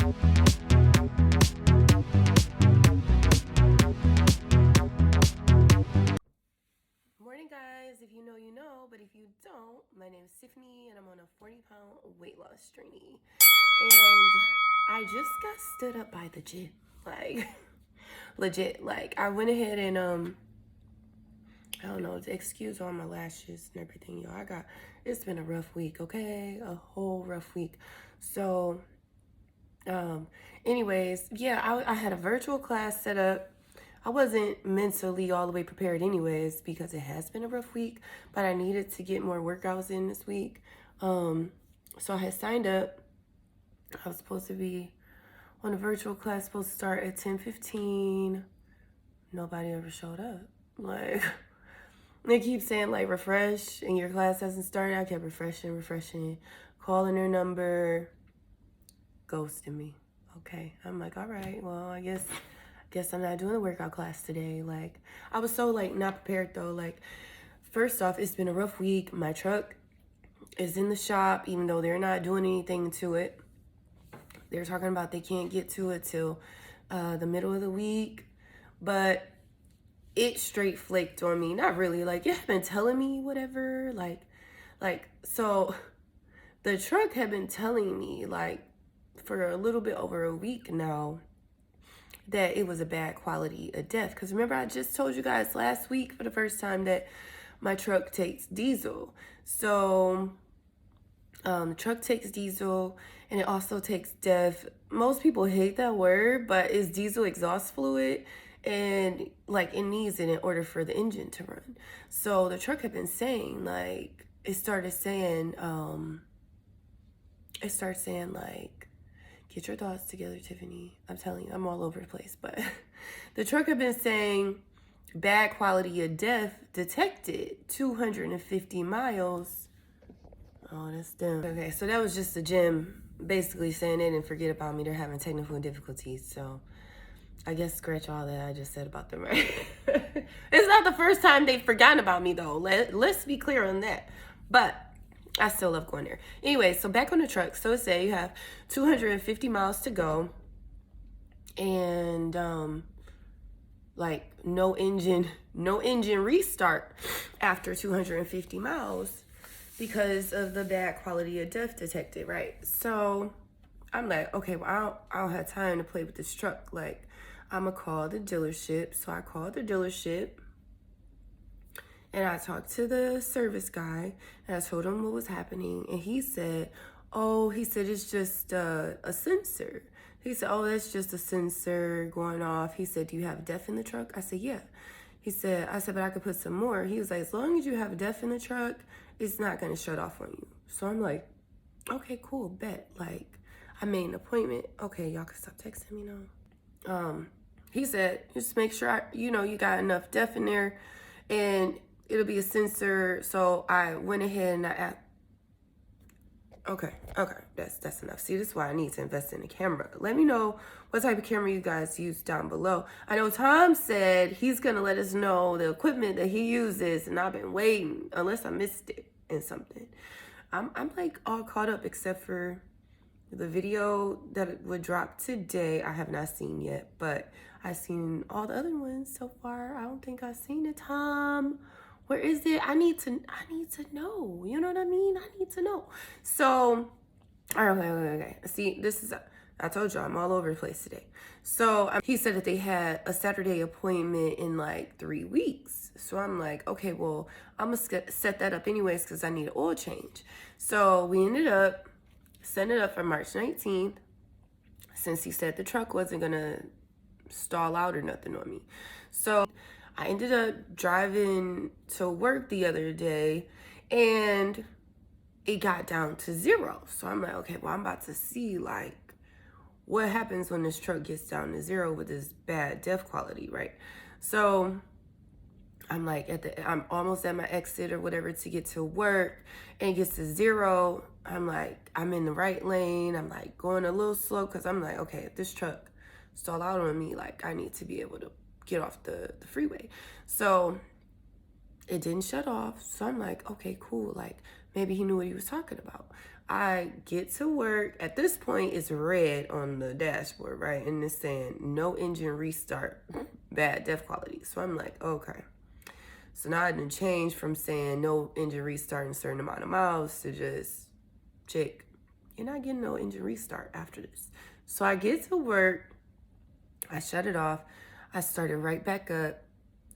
Morning, guys. If you know, you know, but if you don't, my name is Tiffany and I'm on a 40-pound weight loss journey. And I just got stood up by the gym. Like, legit. Like, I went ahead and, I don't know, excuse all my lashes and everything, y'all. It's been a rough week, okay? A whole rough week. So, anyways, yeah, I had a virtual class set up. I wasn't mentally all the way prepared anyways because it has been a rough week, but I needed to get more workouts in this week. So I had signed up. I was supposed to be on a virtual class, supposed to start at 10:15. Nobody ever showed up. Like, they keep saying like refresh and your class hasn't started. I kept refreshing, calling their number, ghosting me. Okay, I'm like, all right, well, I guess I'm not doing a workout class today. Like, I was so like not prepared though. Like, first off, it's been a rough week. My truck is in the shop, even though they're not doing anything to it. They're talking about they can't get to it till the middle of the week, but it straight flaked on me. Not really. Like, it had been telling me whatever. So the truck had been telling me like for a little bit over a week now that it was a bad quality of death. Because remember, I just told you guys last week for the first time that my truck takes diesel. So the truck takes diesel and it also takes DEF. Most people hate that word, but it's diesel exhaust fluid. And like it needs it in order for the engine to run. So the truck had been saying like, it started saying like, get your thoughts together, Tiffany. I'm telling you, I'm all over the place. But the truck had been saying bad quality of DEF detected 250 miles. Oh, that's them. Okay, so that was just the gym basically saying they didn't forget about me. They're having technical difficulties. So I guess scratch all that I just said about them, right? It's not the first time they've forgotten about me, though. Let's be clear on that. But I still love going there. Anyway, so back on the truck. So say you have 250 miles to go and like no engine restart after 250 miles because of the bad quality of DEF detected, right? So I'm like, okay, well, I don't have time to play with this truck. Like, I'm gonna call the dealership. So I called the dealership and I talked to the service guy and I told him what was happening. And he said, it's just a sensor. He said, oh, that's just a sensor going off. He said, do you have DEF in the truck? I said, yeah. I said, but I could put some more. He was like, as long as you have DEF in the truck, it's not gonna shut off on you. So I'm like, okay, cool, bet. Like, I made an appointment. Okay, y'all can stop texting me now. He said, just make sure you got enough DEF in there and it'll be a sensor. So I went ahead and I asked. Okay, that's enough. See, this is why I need to invest in a camera. Let me know what type of camera you guys use down below. I know Tom said he's gonna let us know the equipment that he uses, and I've been waiting unless I missed it in something. I'm like all caught up except for the video that would drop today. I have not seen yet, but I've seen all the other ones so far. I don't think I've seen it, Tom. Where is it? I need to know. You know what I mean? I need to know. So, okay. See, I told you I'm all over the place today. So he said that they had a Saturday appointment in like 3 weeks. So I'm like, okay, well, I'm gonna set that up anyways because I need an oil change. So we ended up setting it up for March 19th since he said the truck wasn't gonna stall out or nothing on me. So I ended up driving to work the other day and it got down to 0. So I'm like, okay, well, I'm about to see like what happens when this truck gets down to 0 with this bad DEF quality, right? So I'm like I'm almost at my exit or whatever to get to work and it gets to 0. I'm like, I'm in the right lane. I'm like going a little slow because I'm like, okay, if this truck stall out on me, like I need to be able to get off the freeway. So it didn't shut off. So I'm like, okay, cool. Like maybe he knew what he was talking about. I get to work. At this point, it's red on the dashboard, right? And it's saying no engine restart, bad def quality. So I'm like, okay. So now I didn't change from saying no engine restart in a certain amount of miles to just check. You're not getting no engine restart after this. So I get to work. I shut it off. I started right back up.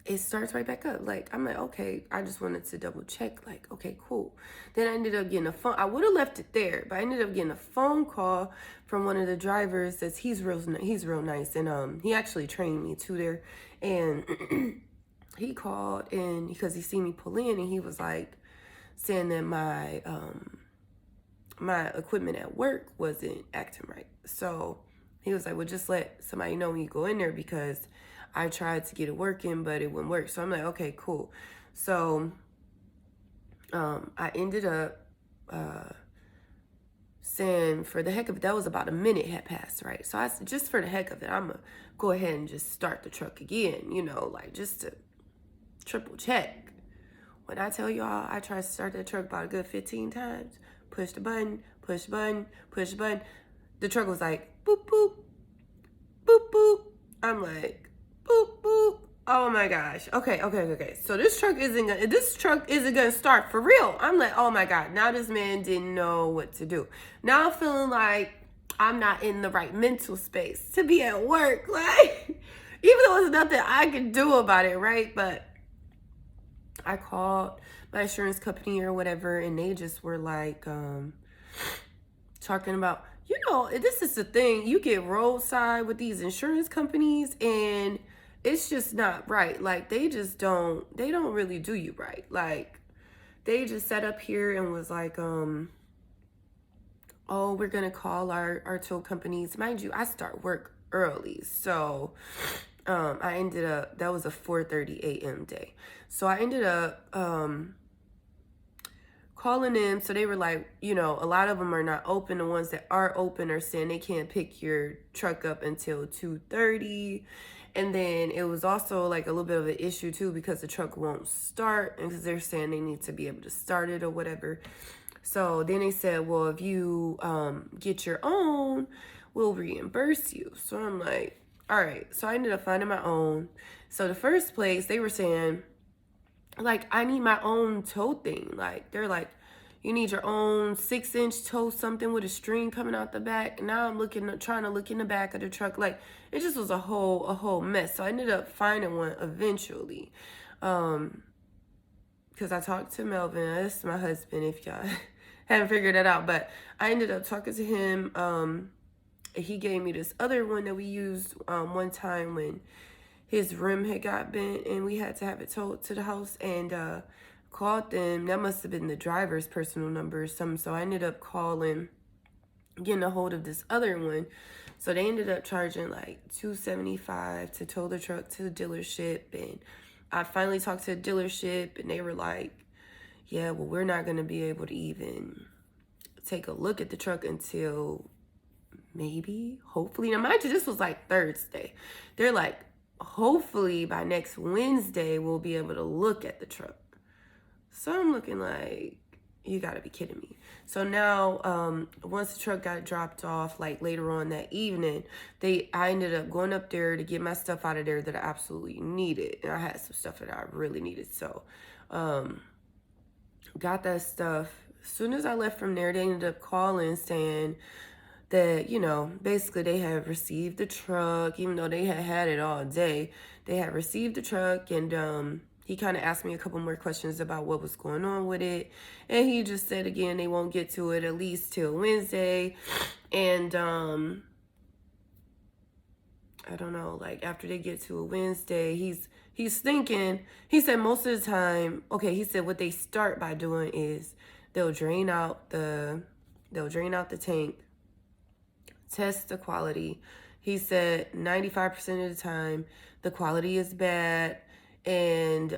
It starts right back up. Like, I'm like, okay, I just wanted to double check. Like, okay, cool. Then I ended up getting a phone. I would have left it there, but I ended up getting a phone call from one of the drivers. That's he's real nice, and he actually trained me too there. And he called and because he seen me pull in, and he was like saying that my equipment at work wasn't acting right. So he was like, well, just let somebody know when you go in there, because I tried to get it working, but it wouldn't work. So I'm like, okay, cool. So I ended up saying, for the heck of it, that was about a minute had passed, right? So I said, just for the heck of it, I'm going to go ahead and just start the truck again, like just to triple check. When I tell y'all, I tried to start that truck about a good 15 times. Push the button, push the button, push the button. The truck was like, boop, boop, boop, boop. I'm like, boop, boop. Oh my gosh. Okay. So this truck isn't gonna start for real. I'm like, oh my God. Now this man didn't know what to do. Now I'm feeling like I'm not in the right mental space to be at work. Like, even though there's nothing I could do about it, right? But I called my insurance company or whatever, and they just were like talking about, this is the thing. You get roadside with these insurance companies, and it's just not right. Like, they don't really do you right. Like, they just sat up here and was like, oh, we're gonna call our tow companies. Mind you, I start work early, so I ended up, that was a 4:30 a.m. day. So I ended up calling them. So they were like, a lot of them are not open. The ones that are open are saying they can't pick your truck up until 2:30. And then it was also like a little bit of an issue too, because the truck won't start, and because they're saying they need to be able to start it or whatever. So then they said, well, if you get your own, we'll reimburse you. So I'm like, all right. So I ended up finding my own. So the first place, they were saying, like, I need my own tow thing. Like, they're like, you need your own 6-inch tow, something with a string coming out the back. And now I'm trying to look in the back of the truck. Like, it just was a whole mess. So I ended up finding one eventually. Because I talked to Melvin. That's my husband, if y'all haven't figured that out. But I ended up talking to him. He gave me this other one that we used one time when his rim had got bent and we had to have it towed to the house, and called them. That must have been the driver's personal number or something. So I ended up getting a hold of this other one. So they ended up charging like $275 to tow the truck to the dealership. And I finally talked to the dealership, and they were like, yeah, well, we're not going to be able to even take a look at the truck until hopefully. Now, mind you, this was like Thursday. They're like, hopefully by next Wednesday, we'll be able to look at the truck. So I'm looking like, you gotta be kidding me. So now, once the truck got dropped off, like later on that evening, I ended up going up there to get my stuff out of there that I absolutely needed. And I had some stuff that I really needed. So, got that stuff. As soon as I left from there, they ended up calling saying that, basically they had received the truck, even though they had it all day. They had received the truck, and he kind of asked me a couple more questions about what was going on with it. And he just said, again, they won't get to it at least till Wednesday. And I don't know, like after they get to a Wednesday, he's thinking, he said most of the time, okay, he said what they start by doing is they'll drain out the tank, test the quality. He said 95% of the time the quality is bad, and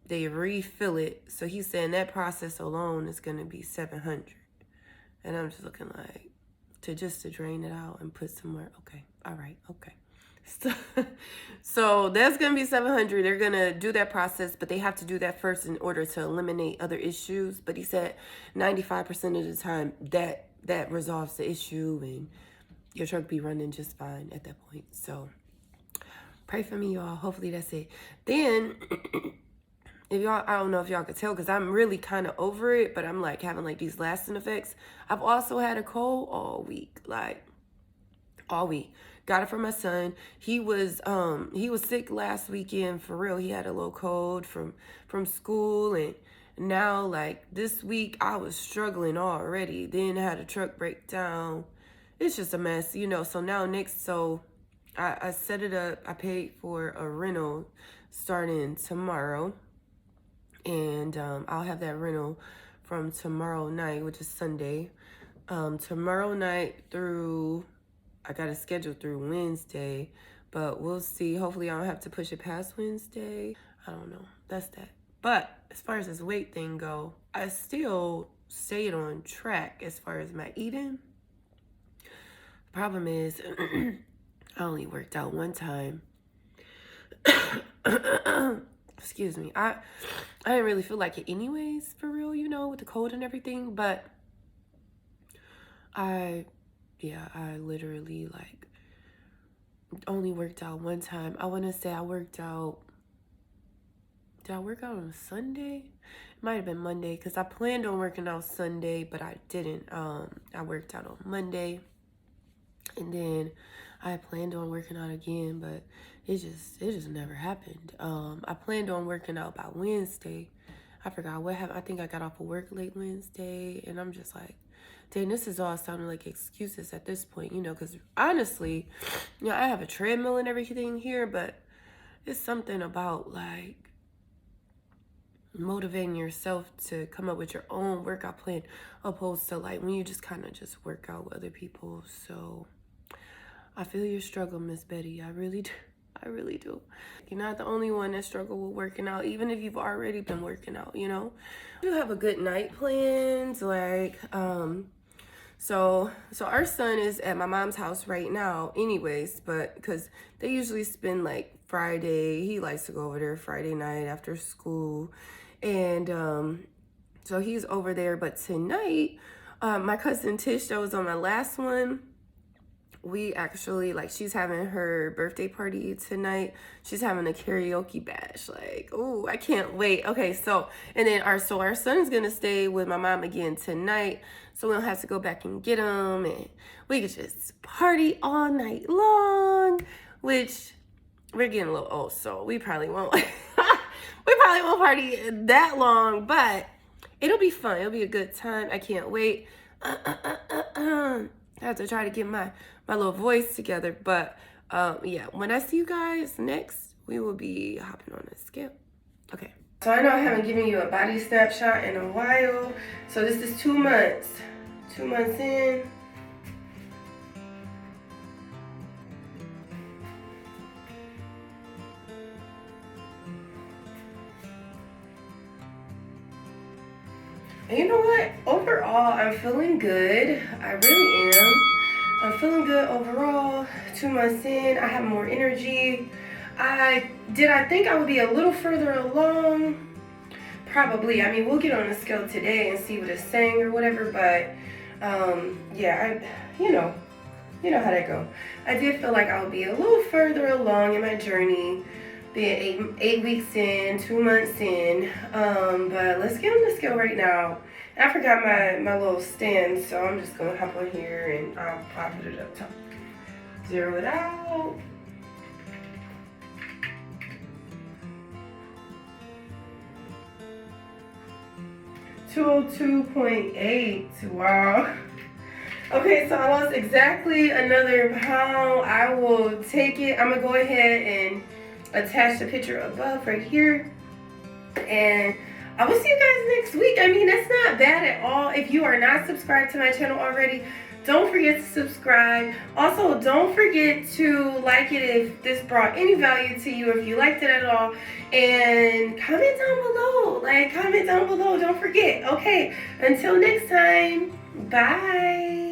they refill it. So he's saying that process alone is going to be $700. And I'm just looking like, to drain it out and put somewhere. Okay. All right. Okay. So, so that's gonna be 700. They're gonna do that process, but they have to do that first in order to eliminate other issues. But he said 95% of the time that resolves the issue, and your truck be running just fine at that point. So pray for me, y'all. Hopefully that's it. Then if y'all, I don't know if y'all could tell because I'm really kind of over it, but I'm like having like these lasting effects. I've also had a cold all week, like all week. Got it from my son. He was sick last weekend for real. He had a little cold from school, and now like this week I was struggling already. Then I had a truck breakdown. It's just a mess, you know. So now I set it up. I paid for a rental starting tomorrow. And I'll have that rental from tomorrow night, which is Sunday. Tomorrow night through, I got it scheduled through Wednesday, but we'll see. Hopefully I don't have to push it past Wednesday. I don't know. That's that. But as far as this weight thing go, I still stayed on track as far as my eating. The problem is I only worked out one time. Excuse me. I didn't really feel like it anyways, for real, you know, with the cold and everything, but I literally like only worked out one time. I want to say I worked out. Did I work out on Sunday? It might have been Monday because I planned on working out Sunday, but I didn't. I worked out on Monday, and then I planned on working out again, but it just never happened. I planned on working out by Wednesday. I forgot what happened. I think I got off of work late Wednesday, and I'm just like, dang, this is all sounding like excuses at this point, you know, because honestly, you know, I have a treadmill and everything here, but it's something about like motivating yourself to come up with your own workout plan opposed to like when you just kind of just work out with other people. So I feel your struggle, Miss Betty. I really do. I really do. You're not the only one that struggle with working out, even if you've already been working out, you know? You have a good night planned, like, so our son is at my mom's house right now anyways, but because they usually spend like Friday, he likes to go over there Friday night after school, and so he's over there. But tonight, my cousin Tish, that was on my last one, we actually, like, she's having her birthday party tonight. She's having a karaoke bash. Like, oh, I can't wait. Okay, so, and then our son's gonna stay with my mom again tonight, so we don't have to go back and get him, and we could just party all night long, which we're getting a little old, so we probably won't party that long, but it'll be fun. It'll be a good time. I can't wait. I have to try to get my little voice together, but yeah, when I see you guys next, we will be hopping on a scale. Okay, so I know I haven't given you a body snapshot in a while, so this is 2 months in. And you know what? Overall, I'm feeling good. I really am. I'm feeling good overall. 2 months in, I have more energy. I think I would be a little further along? Probably. I mean, we'll get on the scale today and see what it's saying or whatever, but yeah, you know how that go. I did feel like I would be a little further along in my journey, being 8 weeks in, 2 months in, but let's get on the scale right now. I forgot my little stand, so I'm just gonna hop on here and I'll put it up top. Zero it out. $202.8. Wow. Okay, so I lost exactly another pound. I will take it. I'm gonna go ahead and attach the picture above right here, and I will see you guys next week. I mean, that's not bad at all. If you are not subscribed to my channel already, don't forget to subscribe. Also, don't forget to like it if this brought any value to you, if you liked it at all, and comment down below. Like, comment down below, don't forget. Okay, until next time, bye.